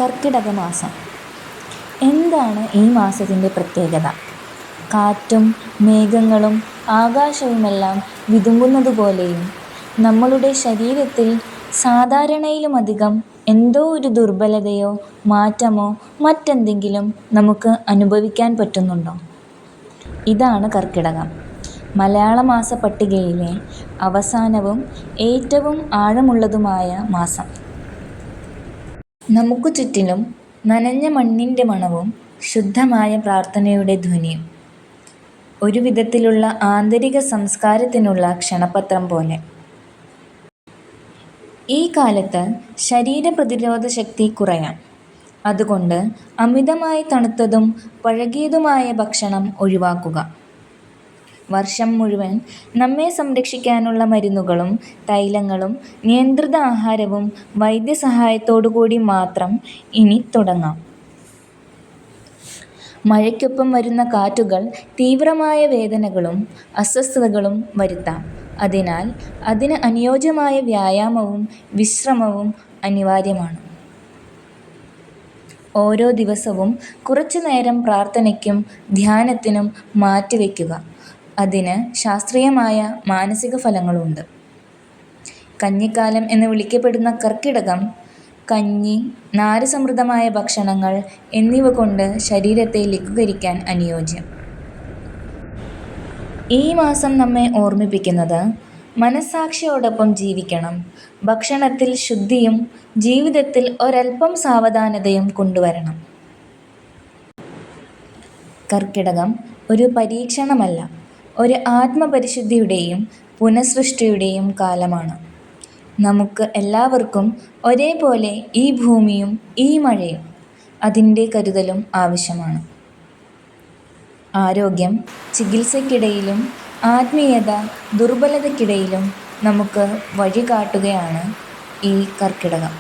കർക്കിടക മാസം. എന്താണ് ഈ മാസത്തിൻ്റെ പ്രത്യേകത? കാറ്റും മേഘങ്ങളും ആകാശവുമെല്ലാം വിതുമ്പുന്നതുപോലെയും നമ്മളുടെ ശരീരത്തിൽ സാധാരണയിലുമധികം എന്തോ ഒരു ദുർബലതയോ മാറ്റമോ മറ്റെന്തെങ്കിലും നമുക്ക് അനുഭവിക്കാൻ പറ്റുന്നുണ്ടോ? ഇതാണ് കർക്കിടകം. മലയാള മാസ പട്ടികയിലെ അവസാനവും ഏറ്റവും ആഴമുള്ളതുമായ മാസം. നമുക്ക് ചുറ്റിലും നനഞ്ഞ മണ്ണിൻ്റെ മണവും ശുദ്ധമായ പ്രാർത്ഥനയുടെ ധ്വനിയും. ഒരു വിധത്തിലുള്ള ആന്തരിക സംസ്കാരത്തിനുള്ള ക്ഷണപത്രം പോലെ. ഈ കാലത്ത് ശരീരപ്രതിരോധ ശക്തി കുറയാം. അതുകൊണ്ട് അമിതമായി തണുത്തതും പഴകിയതുമായ ഭക്ഷണം ഒഴിവാക്കുക. വർഷം മുഴുവൻ നമ്മെ സംരക്ഷിക്കാനുള്ള മരുന്നുകളും തൈലങ്ങളും നിയന്ത്രിത ആഹാരവും വൈദ്യസഹായത്തോടുകൂടി മാത്രം ഇനി തുടങ്ങാം. മഴയ്ക്കൊപ്പം വരുന്ന കാറ്റുകൾ തീവ്രമായ വേദനകളും അസ്വസ്ഥതകളും വരുത്താം. അതിനാൽ അതിന് അനുയോജ്യമായ വ്യായാമവും വിശ്രമവും അനിവാര്യമാണ്. ഓരോ ദിവസവും കുറച്ചുനേരം പ്രാർത്ഥനയ്ക്കും ധ്യാനത്തിനും മാറ്റിവെക്കുക. അതിന് ശാസ്ത്രീയമായ മാനസിക ഫലങ്ങളുണ്ട്. കഞ്ഞിക്കാലം എന്ന് വിളിക്കപ്പെടുന്ന കർക്കിടകം കഞ്ഞി, നാരുസമൃദ്ധമായ ഭക്ഷണങ്ങൾ എന്നിവ കൊണ്ട് ശരീരത്തെ ലഘൂകരിക്കാൻ അനുയോജ്യം. ഈ മാസം നമ്മെ ഓർമ്മിപ്പിക്കുന്നത് മനസ്സാക്ഷിയോടൊപ്പം ജീവിക്കണം, ഭക്ഷണത്തിൽ ശുദ്ധിയും ജീവിതത്തിൽ ഒരൽപ്പം സാവധാനതയും കൊണ്ടുവരണം. കർക്കിടകം ഒരു പരീക്ഷണമല്ല, ഒരു ആത്മപരിശുദ്ധിയുടെയും പുനഃസൃഷ്ടിയുടെയും കാലമാണ്. നമുക്ക് എല്ലാവർക്കും ഒരേപോലെ ഈ ഭൂമിയും ഈ മഴയും അതിൻ്റെ കരുതലും ആവശ്യമാണ്. ആരോഗ്യം ചികിത്സയ്ക്കിടയിലും ആത്മീയത ദുർബലതയ്ക്കിടയിലും നമുക്ക് വഴികാട്ടുകയാണ് ഈ കർക്കിടകം.